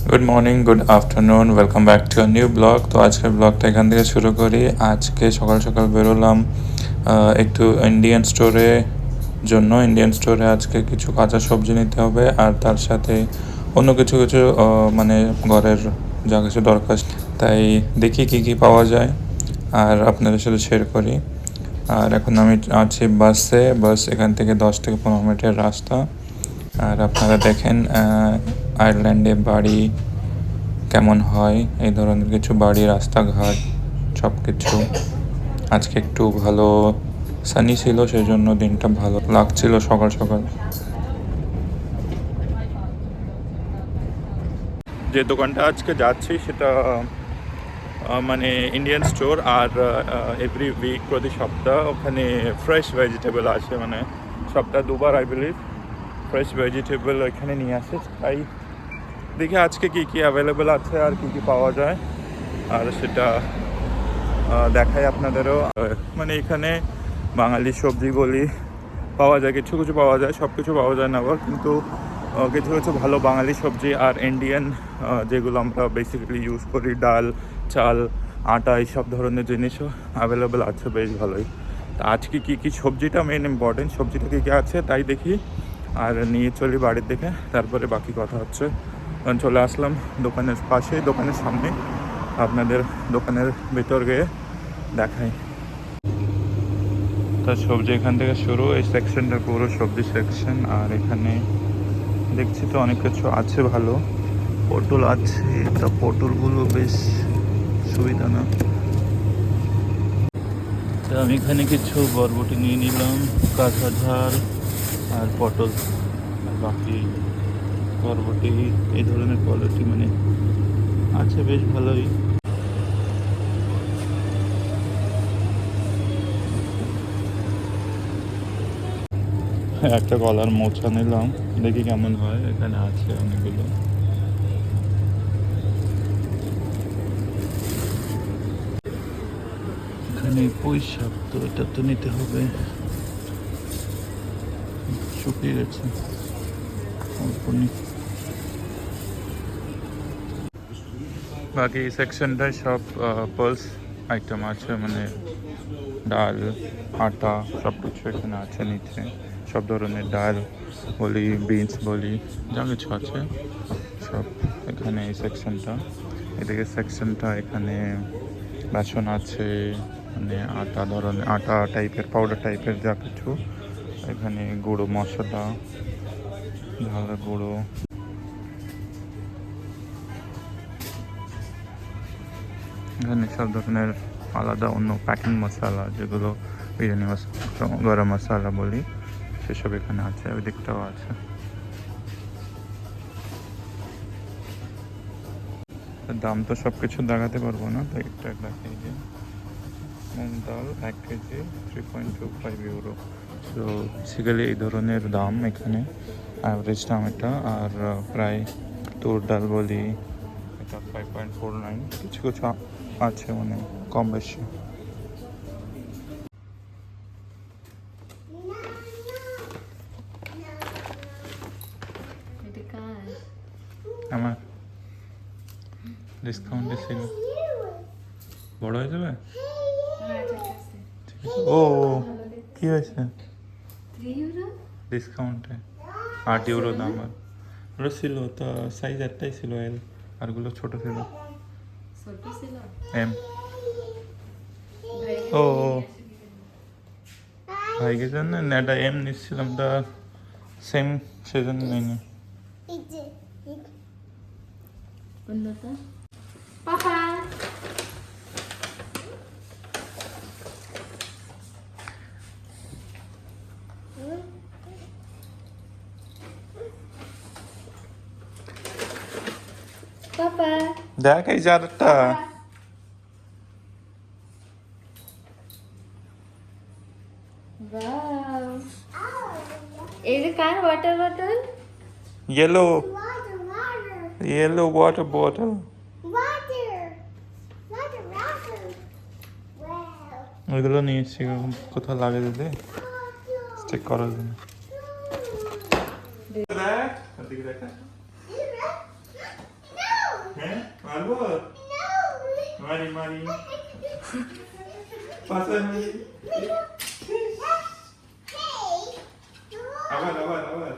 Good morning, good afternoon, welcome back to a new blog. তো আজকের ব্লগটা এখান থেকে শুরু করি। আজকে সকাল সকাল বেরোলাম একটু ইন্ডিয়ান স্টোরে আজকে কিছু কাঁচা সবজি নিতে হবে, আর তার সাথে অন্য কিছু কিছু মানে ঘরের যা কিছু দরকার, তাই দেখি কি কি পাওয়া যায় আর আপনাদের সাথে শেয়ার করি। আর এখন আমি আছি বাস এখান থেকে 10 থেকে 15 মিনিটের রাস্তা। আর আপনারা দেখেন আয়ারল্যান্ডে বাড়ি কেমন হয়, এই ধরনের কিছু বাড়ি, রাস্তাঘাট সব কিছু। আজকে একটু ভালো সানি ছিল, সেই জন্য দিনটা ভালো লাগছিল সকাল সকাল। যে দোকানটা আজকে যাচ্ছি সেটা মানে ইন্ডিয়ান স্টোর, আর এভরি উইক প্রতি সপ্তাহ ওখানে ফ্রেশ ভেজিটেবল আসে, মানে সপ্তাহ দুবার আই বিলিভ ফ্রেশ ভেজিটেবল এখানে নিয়ে আসে। তাই দেখি আজকে কী কী অ্যাভেলেবেল আছে আর কী কী পাওয়া যায়, আর সেটা দেখাই আপনাদেরও। মানে এখানে বাঙালি সবজি বলি পাওয়া যায়, কিছু কিছু পাওয়া যায়, সব কিছু পাওয়া যায় না আবার, কিন্তু কিছু কিছু ভালো বাঙালি সবজি আর ইন্ডিয়ান যেগুলো আমরা বেসিক্যালি ইউজ করি, ডাল, চাল, আটা, এইসব ধরনের জিনিসও অ্যাভেলেবেল আছে বেশ ভালোই। তা আজকে কী কী সবজিটা মেন ইম্পর্টেন্ট, সবজিটা কী কী আছে তাই দেখি আর নিয়ে চলি বাড়ির দিকে, তারপরে বাকি কথা হচ্ছে। চলে আসলাম দোকানের পাশে, দোকানের সামনে, আপনাদের দোকানের ভিতর গিয়ে দেখাই। তার সবজি এখান থেকে শুরু, এই সেকশনটা পুরো সবজি সেকশন। আর এখানে দেখছি তো অনেক কিছু আছে ভালো, পটল আছে, তা পটলগুলো বেশ সুবিধা না। তা আমি এখানে কিছু বরবটি নিয়ে নিলাম, কাঁচা ঝাল আর পটল, আর বাকি বরবটি এই ধরনের কোয়ালিটি মানে আছে বেশ ভালোই। একটা কলার মোচা নিলাম, দেখি কেমন হয়, এখানে আছে অনেকগুলো। এখানে পুঁই শাক, তো এটা তো নিতে হবে, শুকিয়ে গেছে বাকি সেকশনটায় সব পালস আইটেম আছে, মানে ডাল, আটা, সব কিছু এখানে আছে নিচে। সব ধরনের ডাল বলি, বিনস বলি, যা কিছু আছে সব এখানে এই সেকশনটা। এদিকে সেকশনটা এখানে বেসন আছে, মানে আটা টাইপের, পাউডার টাইপের যা কিছু। এখানে গুঁড়ো মশলা, ঝালের গুঁড়ো, এখানে সব ধরনের আলাদা অন্য প্যাকিং মশলা, যেগুলো বিরিয়ানি মশলা, গরম মশলা বলি, সেসব এখানে আছে, ওই দিকটাও আছে। দাম তো সব কিছু দেখাতে পারবো না, তো একটা দেখাই যে মুগ ডাল 1 কেজি 3.25 ইউরো। তো বেসিক্যালি এই ধরনের দাম এখানে, অ্যাভারেজ দাম এটা। আর প্রায় তুর ডাল বলি, এটা 5.49, কিছু কিছু আছে মানে কম বেশি। আমার ডিসকাউন্টে ছিল, বড় হয়ে যাবে। ও কি হয়েছে, ডিসকাউন্টে 8 ইউরো দাম। আর ওটা ছিল তো সাইজ একটাই ছিল এল, আরগুলো ছোট ছিল এম। ও ভাইকে জন্য না, এটা এম নিচ্ছিলাম, তা সেম সেজন্য নেইনি। দেখ এই জারটা, water bottle. Yellow Water. Yellow water bottle. Water. Water. Wow. ওইগুলো নিয়েছি, কোথাও লাগে দিদি স্টিক করার জন্য। আবার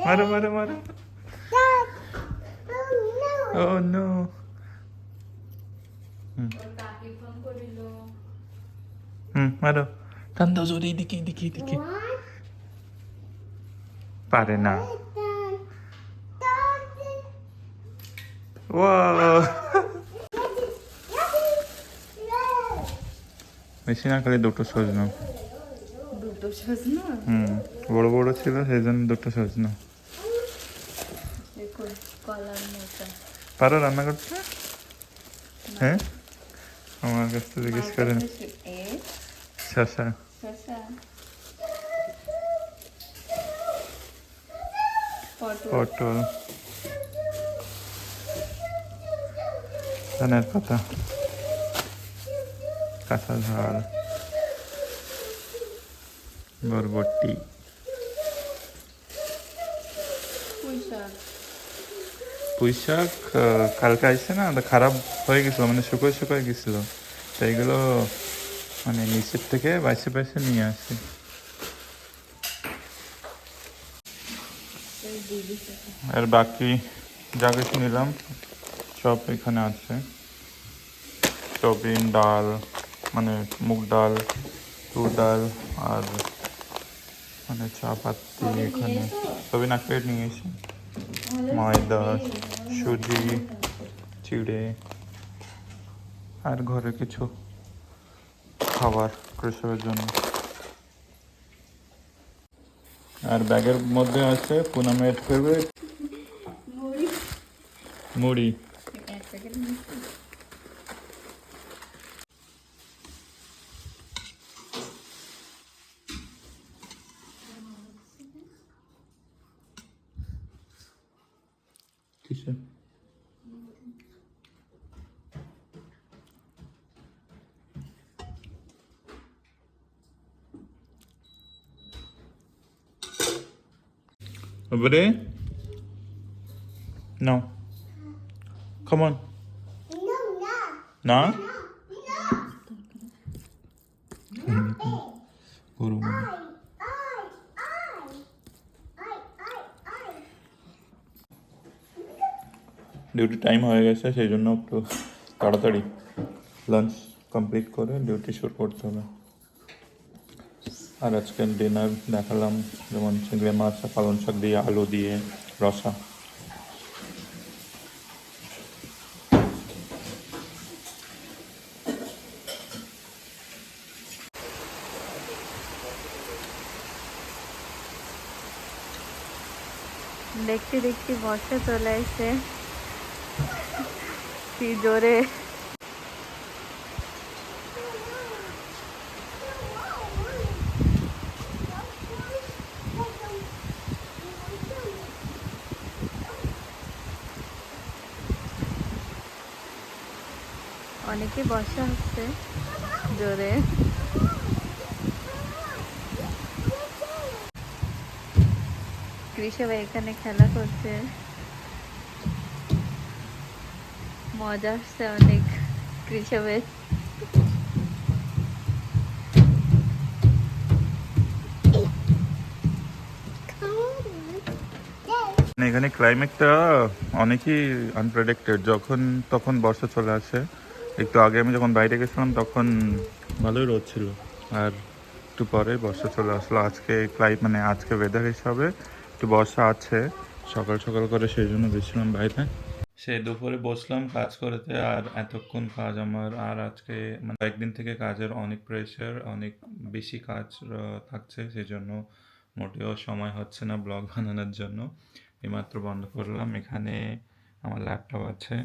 মারো মারো মারো ও নো মারো টান দাও জোরে এদিকে এদিকে এদিকে পারে না ও বেশি না খালি দুটো সজনা বড় বড় ছিল সেই জন্য দুটো সজনা পারো রান্না করতে হ্যাঁ আমার কাছ থেকে জিজ্ঞেস করেন শশা পটল ধনের পাতা কাঁচা ঝাল বরবটি পুঁই শাক কালকে আসছে না খারাপ হয়ে গেছিল মানে শুকোয় শুকোয় গেছিল তো এইগুলো মানে নিচের থেকে বাইসে বাইসে নিয়ে আসি আর বাকি যা কিছু নিলাম সব এখানে আছে সয়াবিন ডাল মানে মুগ ডাল তুর ডাল আর মানে চাপাতি এখানে সয়াবিন এক প্লেট নিয়ে এসে ময়দা সুজি চিড়ে আর ঘরে কিছু খাবার কৃষকের জন্য আর ব্যাগের মধ্যে আছে পুনামের ফেভারিট মুড়ি কিসে Over there? No. Come on. No, Na? Guru. Duty time হয়ে গেছে সেই জন্য একটু তাড়াতাড়ি লাঞ্চ কমপ্লিট করে ডিউটি শুরু করতে হবে আর আজকের ডিনার দেখালাম যেমন চিংড়ি মাছ পালং শাক দিয়ে আলু দিয়ে রসা দেখতে দেখতে বর্ষা চলে আসে কি জোরে অনেকে বর্ষা হচ্ছে জোরে কৃষক এখানে খেলা করছে মজা আসছে অনেক কৃষকের এখানে ক্লাইমেটটা অনেকই আনপ্রেডিক্টেড যখন তখন বর্ষা চলে আসে একটু আগে আমি যখন বাইরে গেছিলাম তখন ভালোই রোদ ছিল আর একটু পরে বর্ষা চলে আসলো আজকে মানে আজকে ওয়েদার হিসাবে একটু বর্ষা আছে সকাল সকাল করে সেই জন্য গেছিলাম বাইরে সে দুপুরে বসলাম কাজ করতে আর এতক্ষণ কাজ আমার আর আজকে মানে কয়েকদিন থেকে কাজের অনেক প্রেশার অনেক বেশি কাজ থাকছে সেই জন্য মোটেও সময় হচ্ছে না ব্লগ বানানোর জন্য এইমাত্র বন্ধ করলাম এখানে আমার ল্যাপটপ আছে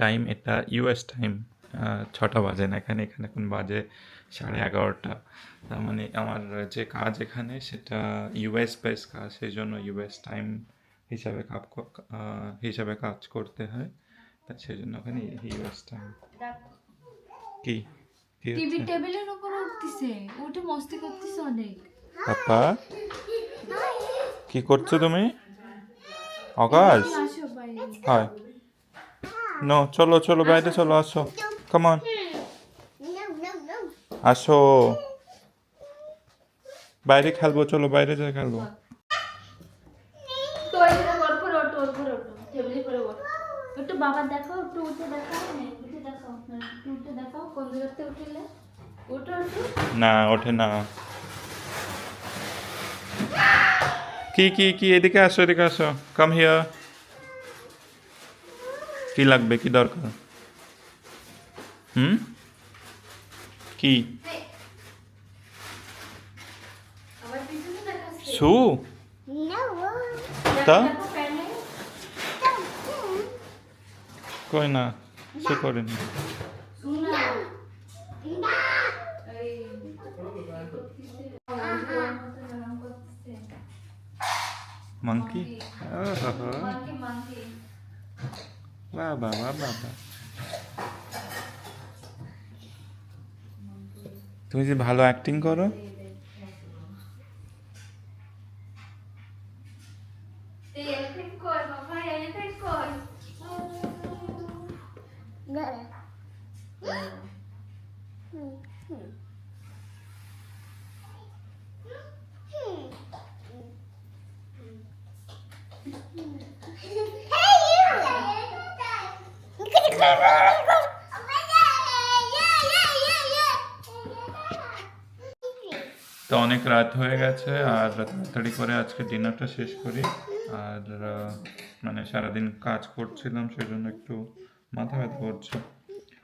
টাইম এটা ইউএস টাইম 6টা বাজে না এখানে এখন বাজে 11:30 তার মানে আমার যে কাজ এখানে সেটা ইউএস বেস কাজ সেই জন্য ইউএস টাইম হিসাবে কাজ করতে হয় তা সেই জন্য ওখানে ইউএস টাইম কি টিভি টেবিলের উপর উঠতেছে উঠে মস্তি করতেছে অনেক পাপা কি করছো তুমি আকাশ আসো বাইরে হয় নো চলো চলো বাইরে চলো আসো কামান No, no, no. আসো বাইরে খেলবো চলো বাইরে যাই খেলবো তো এটা ওর করে ওঠো ওর করে ওঠো টেবিলে করে ওঠো একটু বাবা দেখো একটু উঠে দেখাও উঠে দেখাও একটু উঠে দেখাও কোন জায়গাতে উঠলে ওঠো একটু না ওঠে না কি এদিকে আসো কাম হিয়ার কি লাগবে কি দরকার কি আবার পিছনে দেখাচ্ছে শু No. তা দেখো প্যানে কই না শু করেনি শুনা No. এই মাংকি মাংকি মাংকি বাবা তুমি যে ভালো অ্যাক্টিং করো এই এলিফ্যান্ট কই বাবা এলিফ্যান্ট কই No. Hey, you! তো অনেক রাত হয়ে গেছে আর তাড়াতাড়ি করে আজকে ডিনারটা শেষ করি আর মানে সারাদিন কাজ করছিলাম সেজন্য একটু মাথা ব্যথা করছে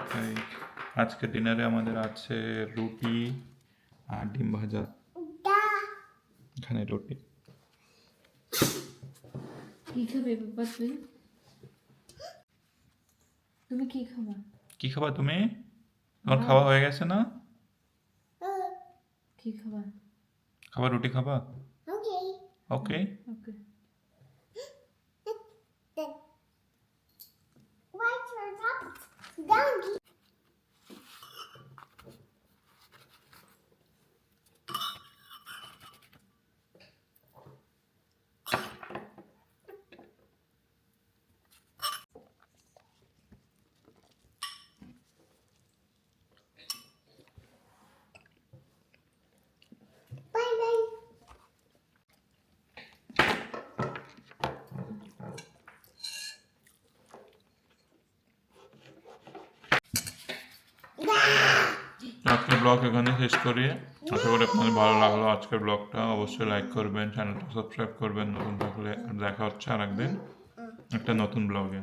তাই আজকে ডিনারে আমাদের আছে রুটি আর ডিম ভাজা এখানে রুটি কি খাবে বাবা তুই তুমি কি খাবা কি খাবা তুমি তোমার খাওয়া হয়ে গেছে না কি খাবা খাবার রুটি খাবা Okay. Okay okay What's your top? Donkey. Bye bye. আজকের ব্লগ এখানে শেষ করি আশা করি আপনাদের ভালো লাগলো আজকের ব্লগটা অবশ্যই লাইক করবেন চ্যানেলটা সাবস্ক্রাইব করবেন নতুন থাকলে দেখা হচ্ছে আর একদিন একটা নতুন ব্লগে